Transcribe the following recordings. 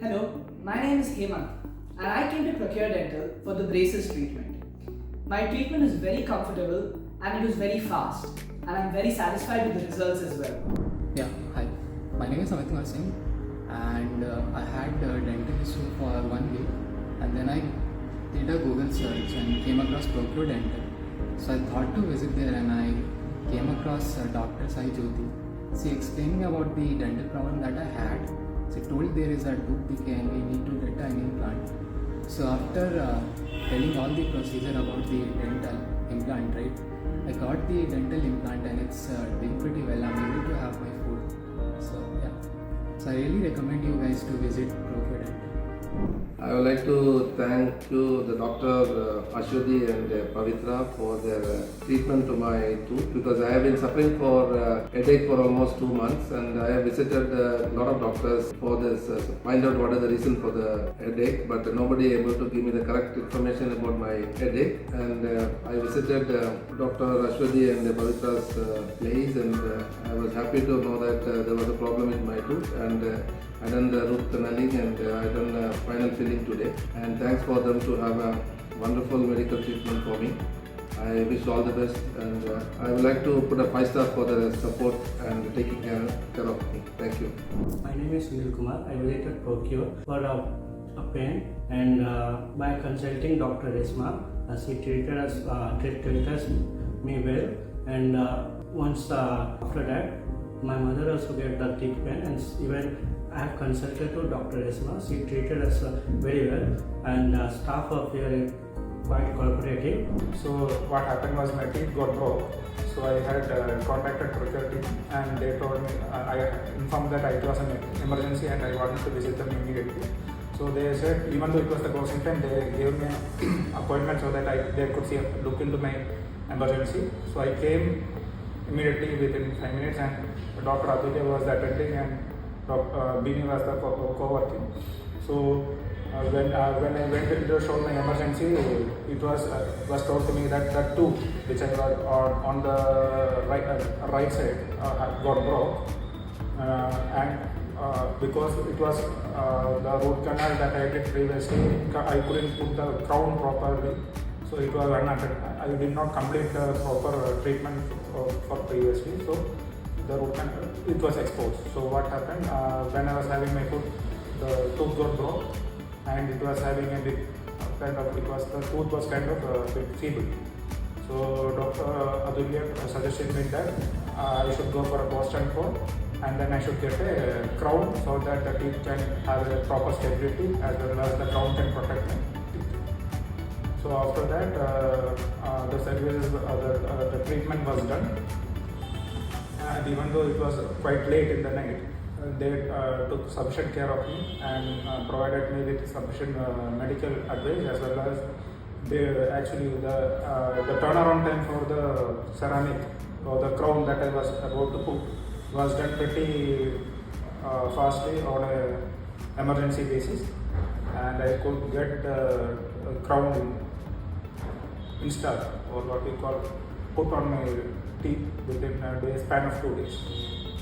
Hello, my name is Hemant and I came to Procure Dental for the braces treatment. My treatment is very comfortable and it was very fast and I'm very satisfied with the results as well. Yeah, hi. My name is Amit Kumar Singh and I had a dental issue for 1 week and then I did a Google search and came across Procure Dental. So I thought to visit there and I came across Dr. Sai Jyoti. She explained me about the dental problem that I had. She told there is a tooth decay and we need to get an implant. So after telling all the procedure about the dental implant, right, I got the dental implant and it's doing pretty well. I'm able to have my food. So yeah, so I really recommend you guys to visit Procure Dental. I would like to thank you, the Dr. Ashwati and Pavitra for their treatment to my tooth, because I have been suffering for headache for almost 2 months and I have visited a lot of doctors for this, find out what is the reason for the headache, but nobody able to give me the correct information about my headache. And I visited Dr. Ashwati and Pavitra's place and I was happy to know that there was a problem with my tooth, and I done the root canalling and I done final filling today, and thanks for them to have a wonderful medical treatment for me. I wish all the best, and I would like to put a 5-star for the support and taking care of me. Thank you. My name is Sunil Kumar. I visited Procure for a pain, and by consulting Dr. Resma, she treated me well, and once after that, my mother also get the teeth pain, and even I have consulted to Dr. Resma. She treated us very well, and staff of here is quite cooperative. So what happened was my teeth got broke. So I had contacted Procure team and they told me, I informed that it was an emergency and I wanted to visit them immediately. So they said, even though it was the closing time, they gave me an appointment so that they could look into my emergency. So I came immediately within 5 minutes, and Dr. Aditya was attending and Dr. Bini was the co-working. So when I went to show my emergency, it was told to me that the tooth which I was on the right side got broke, and because it was the root canal that I did previously, I couldn't put the crown properly, so it was unattended. I did not complete the proper treatment for previously, so the root canal, it was exposed. So what happened, when I was having my food, the tooth got broke and it was having a bit the tooth was kind of a bit feeble. So Dr. Adulya suggested me that I should go for a post and core, and then I should get a crown so that the teeth can have a proper stability as well as the crown can protect my teeth. So after that, the services, the treatment was done. And even though it was quite late in the night, they took sufficient care of me and provided me with sufficient medical advice, as well as the turnaround time for the ceramic or the crown that I was about to put was done pretty fastly on a emergency basis, and I could get the crown installed, or what we call put on my teeth within a span of 2 days.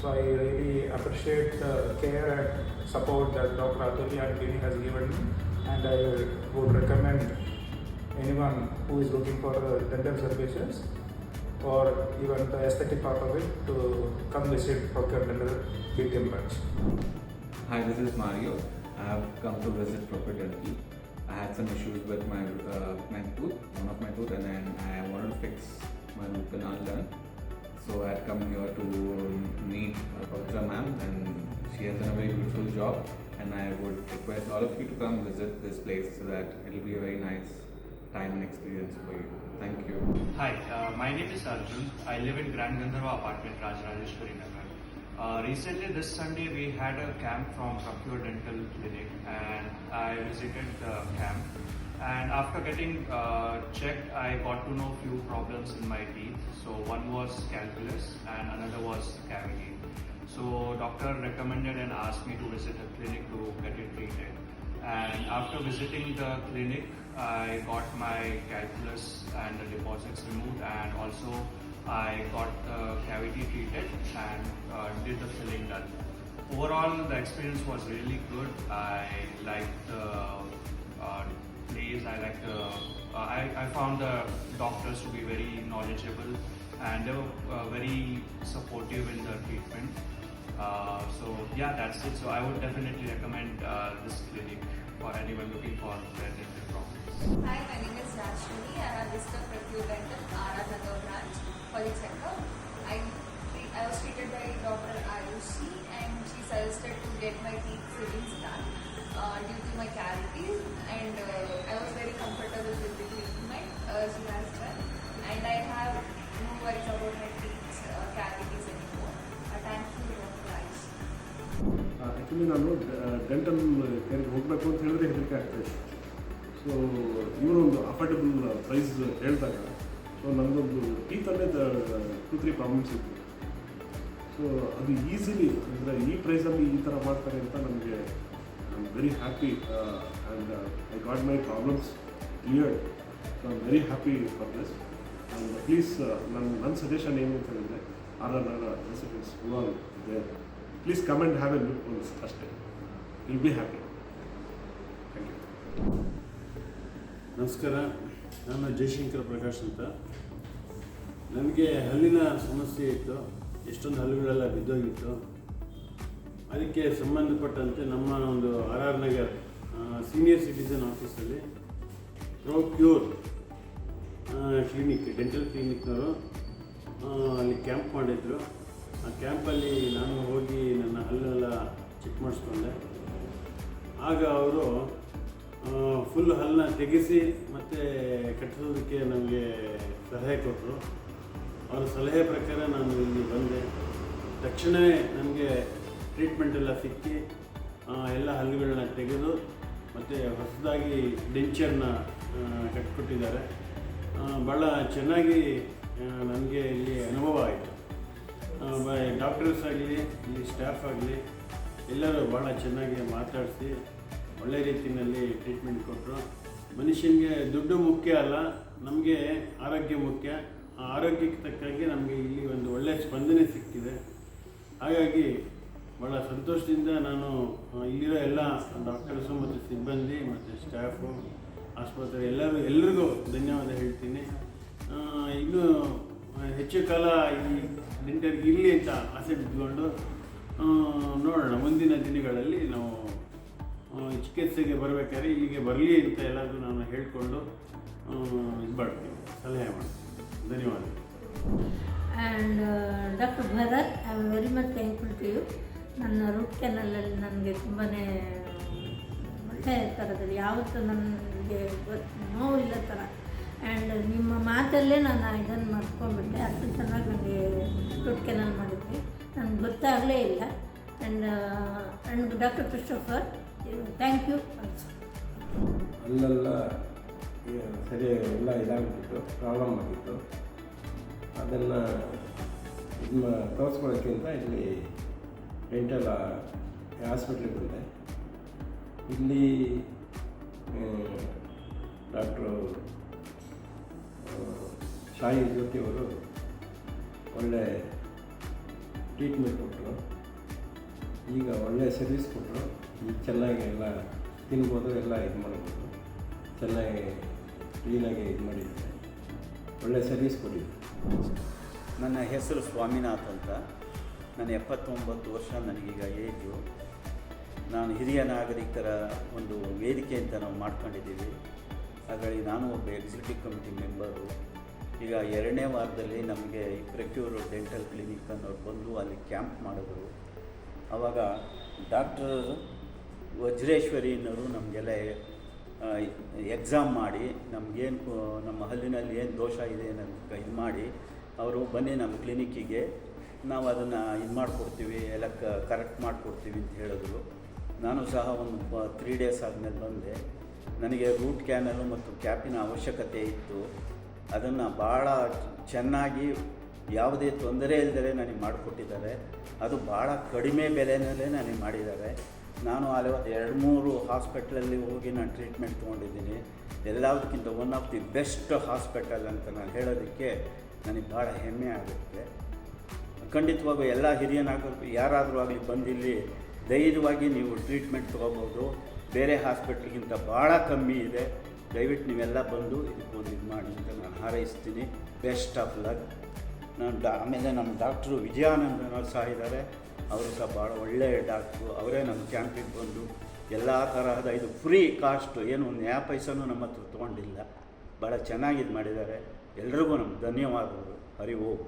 So I really appreciate the care and support that Dr. Atulya and Bini has given me, and I would recommend anyone who is looking for dental services or even the aesthetic part of it to come visit Procure Dental BTM branch. Hi, this is Mario. I have come to visit Procure Dental. I had some issues with my tooth, one of my tooth, and then I wanted to fix my root canal done. So I had come here to meet Pavitra ma'am, and she has done a very beautiful job, and I would request all of you to come visit this place so that it will be a very nice time and experience for you. Thank you. Hi, my name is Arjun. I live in Grand Gandharva apartment, Rajarajeshwari Nagar. Recently this Sunday we had a camp from Procure Dental Clinic, and I visited the camp. And after getting checked, I got to know few problems in my teeth. So one was calculus and another was cavity. So doctor recommended and asked me to visit a clinic to get it treated. And after visiting the clinic, I got my calculus and the deposits removed, and also I got the cavity treated and did the filling done. Overall, the experience was really good. I I found the doctors to be very knowledgeable and they were very supportive in the treatment. So yeah, that's it. So I would definitely recommend this clinic for anyone looking for their dental problems. Hi, my name is Rashmi. I have visited Procure Dental, Nagar branch for the checkup. I was treated by Dr. Ayushi and she suggested to get my teeth fillings done due to my cavities, and I was very comfortable with the treatment she has done, and I have no worries about my teeth cavities anymore. Thank you, Dr. Ayushi. Actually ನಾನು dental ಕೇರ್ಗೆ ಹೋಗಬೇಕು ಅಂತ ಹೇಳಿದ್ರೆ ಹೆದರಿಕೆ ಆಗ್ತಾಯಿತ್ತು. So ಇವರು ಒಂದು affordable price ಹೇಳಿದಾಗ so ನನ್ನದೊಂದು ಟೀತಲ್ಲೇ 2-3 ಪ್ರಾಬ್ಲಮ್ಸ್ ಇತ್ತು. ಸೊ ಅದು ಈಸಿಲಿ ಅಂದರೆ ಈ ಪ್ರೈಸಲ್ಲಿ ಈ ಥರ ಮಾಡ್ತಾರೆ ಅಂತ ನನಗೆ I am very happy and I got my problems cleared. So I am very happy for this. And please ನನ್ನ ಸಜೆಷನ್ ಏನು ಅಂತ ಹೇಳಿದರೆ RR residents who are there, please come and have a look once ಅಷ್ಟೇ. Will be happy. Thank you. ನಮಸ್ಕಾರ, ನಾನು ಜಯಶಂಕರ್ ಪ್ರಕಾಶ್ ಅಂತ. ನನಗೆ ಹಲ್ಲಿನ ಸಮಸ್ಯೆ ಇತ್ತು, ಎಷ್ಟೊಂದು ಹಲ್ಲುಗಳೆಲ್ಲ ಬಿದ್ದೋಗಿತ್ತು. ಅದಕ್ಕೆ ಸಂಬಂಧಪಟ್ಟಂತೆ ನಮ್ಮ ಒಂದು RR ನಗರ್ ಸೀನಿಯರ್ ಸಿಟಿಸನ್ ಆಫೀಸಲ್ಲಿ ಪ್ರೊಕ್ಯೂರ್ ಕ್ಲಿನಿಕ್, ಡೆಂಟಲ್ ಕ್ಲಿನಿಕ್ನವರು ಅಲ್ಲಿ ಕ್ಯಾಂಪ್ ಮಾಡಿದ್ರು. ಆ ಕ್ಯಾಂಪಲ್ಲಿ ನಾನು ಹೋಗಿ ನನ್ನ ಹಲ್ಲೆಲ್ಲ ಚೆಕ್ ಮಾಡಿಸ್ಕೊಂಡೆ. ಆಗ ಅವರು ಫುಲ್ ಹಲ್ಲನ್ನ ತೆಗೆಸಿ ಮತ್ತು ಕಟ್ಟಿಸೋದಕ್ಕೆ ನಮಗೆ ಸಲಹೆ ಕೊಟ್ಟರು. ಅವರ ಸಲಹೆ ಪ್ರಕಾರ ನಾನು ಇಲ್ಲಿ ಬಂದೆ. ತಕ್ಷಣವೇ ನನಗೆ ಟ್ರೀಟ್ಮೆಂಟ್ ಎಲ್ಲ ಸಿಕ್ಕಿ ಎಲ್ಲ ಹಲ್ಲುಗಳನ್ನ ತೆಗೆದು ಮತ್ತು ಹೊಸದಾಗಿ ಡೆಂಚರ್ನ ಕಟ್ಟಿಕೊಟ್ಟಿದ್ದಾರೆ. ಭಾಳ ಚೆನ್ನಾಗಿ ನನಗೆ ಇಲ್ಲಿ ಅನುಭವ ಆಯಿತು. ಡಾಕ್ಟರ್ಸ್ ಆಗಲಿ, ಇಲ್ಲಿ ಸ್ಟಾಫ್ ಆಗಲಿ, ಎಲ್ಲರೂ ಭಾಳ ಚೆನ್ನಾಗಿ ಮಾತಾಡಿಸಿ ಒಳ್ಳೆ ರೀತಿಯಲ್ಲಿ ಟ್ರೀಟ್ಮೆಂಟ್ ಕೊಟ್ಟರು. ಮನುಷ್ಯನಿಗೆ ದುಡ್ಡು ಮುಖ್ಯ ಅಲ್ಲ, ನಮಗೆ ಆರೋಗ್ಯ ಮುಖ್ಯ. ಆ ಆರೋಗ್ಯಕ್ಕೆ ತಕ್ಕಾಗೆ ನಮಗೆ ಇಲ್ಲಿ ಒಂದು ಒಳ್ಳೆಯ ಸ್ಪಂದನೆ ಸಿಕ್ಕಿದೆ. ಹಾಗಾಗಿ ಭಾಳ ಸಂತೋಷದಿಂದ ನಾನು ಇಲ್ಲಿರೋ ಎಲ್ಲ ಡಾಕ್ಟರ್ಸು ಮತ್ತು ಸಿಬ್ಬಂದಿ ಮತ್ತು ಸ್ಟಾಫು, ಆಸ್ಪತ್ರೆ ಎಲ್ಲರಿಗೂ ಧನ್ಯವಾದ ಹೇಳ್ತೀನಿ. ಇನ್ನೂ ಹೆಚ್ಚು ಕಾಲ ಈ ಡೆಂಟಲ್ಗೆ ಇರಲಿ ಅಂತ ಆಸೆ ಬಿಟ್ಕೊಂಡು ನೋಡೋಣ. ಮುಂದಿನ ದಿನಗಳಲ್ಲಿ ನಾವು ಚಿಕಿತ್ಸೆಗೆ ಬರಬೇಕಾದ್ರೆ ಇಲ್ಲಿಗೆ ಬರಲಿ ಅಂತ ಎಲ್ಲರೂ ನಾನು ಹೇಳಿಕೊಂಡು ಇದು ಮಾಡ್ತೀನಿ, ಸಲಹೆ ಮಾಡ್ತೀನಿ. ಧನ್ಯವಾದ. And doctor Bharat, I am very much thankful to you. ನನ್ನ ರೂಟ್ ಕೆನಲಲ್ಲಿ ನನಗೆ ತುಂಬಾ ಒಳ್ಳೆಯ ಥರದಲ್ಲಿ ಯಾವತ್ತೂ ನನಗೆ ನೋವಿಲ್ಲ ಥರ. ಆ್ಯಂಡ್ ನಿಮ್ಮ ಮಾತಲ್ಲೇ ನಾನು ಇದನ್ನು ಮಾಡ್ಕೊಂಡ್ಬಿಟ್ಟೆ. ಅಷ್ಟು ಚೆನ್ನಾಗಿ ನನಗೆ ರೂಟ್ ಕೆನಲ್ ಮಾಡಿದ್ವಿ, ನನಗೆ ಗೊತ್ತಾಗಲೇ ಇಲ್ಲ. And doctor Christopher, thank you. ಅಲ್ಲೆಲ್ಲ ಸರಿ ಎಲ್ಲ ಇದಾಗ್ಬಿಟ್ಟಿತ್ತು, ಪ್ರಾಬ್ಲಮ್ ಆಗಿತ್ತು. ಅದನ್ನು ತೋರಿಸ್ಕೊಳ್ಳೋಕ್ಕಿಂತ ಇಲ್ಲಿ ಡೆಂಟಲ್ ಹಾಸ್ಪಿಟ್ಲಿಗೆ ಬಂದೆ. ಇಲ್ಲಿ ಡಾಕ್ಟ್ರು ಶಾಯಿ ಜ್ಯೋತಿಯವರು ಒಳ್ಳೆ ಟ್ರೀಟ್ಮೆಂಟ್ ಕೊಟ್ಟರು. ಈಗ ಒಳ್ಳೆಯ ಸರ್ವಿಸ್ ಕೊಟ್ಟರು. ಈಗ ಚೆನ್ನಾಗಿ ಎಲ್ಲ ತಿನ್ಬೋದು, ಎಲ್ಲ ಇದು ಮಾಡ್ಬೋದು. ಚೆನ್ನಾಗಿ ಕ್ಲೀನಾಗಿ ಇದು ಮಾಡಿದ್ದಾರೆ, ಒಳ್ಳೆ ಸರ್ವಿಸ್ ಕೊಟ್ಟಿದ್ದಾರೆ. ನನ್ನ ಹೆಸರು ಸ್ವಾಮಿನಾಥ್ ಅಂತ. ನಾನು 79 ವರ್ಷ ನನಗೀಗ ಏಜು. ನಾನು ಹಿರಿಯ ನಾಗರಿಕರ ಒಂದು ವೇದಿಕೆ ಅಂತ ನಾವು ಮಾಡ್ಕೊಂಡಿದ್ದೀವಿ. ಅದರಲ್ಲಿ ನಾನು ಒಬ್ಬ ಎಕ್ಸಿಕ್ಯೂಟಿವ್ ಕಮಿಟಿ ಮೆಂಬರು. ಈಗ 2ನೇ ವಾರದಲ್ಲಿ ನಮಗೆ ಪ್ರೊಕ್ಯೂರ್ ಡೆಂಟಲ್ ಕ್ಲಿನಿಕ್ ಅನ್ನೋರು ಬಂದು ಅಲ್ಲಿ ಕ್ಯಾಂಪ್ ಮಾಡಿದ್ರು. ಆವಾಗ ಡಾಕ್ಟರ್ ವಜ್ರೇಶ್ವರಿನವರು ನಮಗೆಲ್ಲ ಎಕ್ಸಾಮ್ ಮಾಡಿ ನಮಗೇನು ನಮ್ಮ ಹಲ್ಲಿನಲ್ಲಿ ಏನು ದೋಷ ಇದೆ ಅನ್ನೋದಕ್ಕೆ ಇದು ಮಾಡಿ ಅವರು ಬನ್ನಿ ನಮ್ಮ ಕ್ಲಿನಿಕ್ಕಿಗೆ, ನಾವು ಅದನ್ನು ಇದು ಮಾಡಿಕೊಡ್ತೀವಿ, ಎಲ್ಲ ಕರೆಕ್ಟ್ ಮಾಡಿಕೊಡ್ತೀವಿ ಅಂತ ಹೇಳಿದ್ರು. ನಾನು ಸಹ ಒಂದು 3 ಡೇಸ್ ಆದಮೇಲೆ ಬಂದೆ. ನನಗೆ ರೂಟ್ ಕ್ಯಾನಲು ಮತ್ತು ಕ್ಯಾಪಿನ ಅವಶ್ಯಕತೆ ಇತ್ತು. ಅದನ್ನು ಭಾಳ ಚೆನ್ನಾಗಿ ಯಾವುದೇ ತೊಂದರೆ ಇಲ್ಲದೆ ನನಗೆ ಮಾಡಿಕೊಟ್ಟಿದ್ದಾರೆ. ಅದು ಭಾಳ ಕಡಿಮೆ ಬೆಲೆಯಲ್ಲೇ ನನಗೆ ಮಾಡಿದ್ದಾರೆ. ನಾನು ಅಲ್ಲಿ 2-3 ಹಾಸ್ಪಿಟ್ಲಲ್ಲಿ ಹೋಗಿ ನಾನು ಟ್ರೀಟ್ಮೆಂಟ್ ತೊಗೊಂಡಿದ್ದೀನಿ. ಎಲ್ಲದಕ್ಕಿಂತ one of the best hospital ಅಂತ ನಾನು ಹೇಳೋದಕ್ಕೆ ನನಗೆ ಭಾಳ ಹೆಮ್ಮೆ ಆಗುತ್ತೆ. ಖಂಡಿತವಾಗೂ ಎಲ್ಲ ಹಿರಿಯ ನಾಗರಿಕರು ಯಾರಾದರೂ ಆಗಲಿ ಬಂದಿಲ್ಲಿ ಧೈರ್ಯವಾಗಿ ನೀವು ಟ್ರೀಟ್ಮೆಂಟ್ ತೊಗೋಬೋದು. ಬೇರೆ ಹಾಸ್ಪಿಟ್ಲಿಗಿಂತ ಭಾಳ ಕಮ್ಮಿ ಇದೆ. ದಯವಿಟ್ಟು ನೀವೆಲ್ಲ ಬಂದು ಇದಕ್ಕೊಂದು ಇದು ಮಾಡಿ ಅಂತ ನಾನು ಹಾರೈಸ್ತೀನಿ. Best of luck. ಆಮೇಲೆ ನಮ್ಮ ಡಾಕ್ಟ್ರು ವಿಜಯಾನಂದನವ್ರು ಸಹ ಇದ್ದಾರೆ. ಅವರು ಸಹ ಭಾಳ ಒಳ್ಳೆಯ ಡಾಕ್ಟ್ರು. ಅವರೇ ನಮ್ಮ ಕ್ಯಾಂಪಿಗೆ ಬಂದು ಎಲ್ಲ ತರಹದ ಇದು ಫ್ರೀ ಕಾಸ್ಟ್, ಏನು ಒಂದು ಪೈಸನೂ ನಮ್ಮ ಹತ್ರ ತೊಗೊಂಡಿಲ್ಲ. ಭಾಳ ಚೆನ್ನಾಗಿ ಇದು ಮಾಡಿದ್ದಾರೆ. ಎಲ್ರಿಗೂ ನಮ್ಮ ಧನ್ಯವಾದಗಳು. ಹರಿ ಓಂ.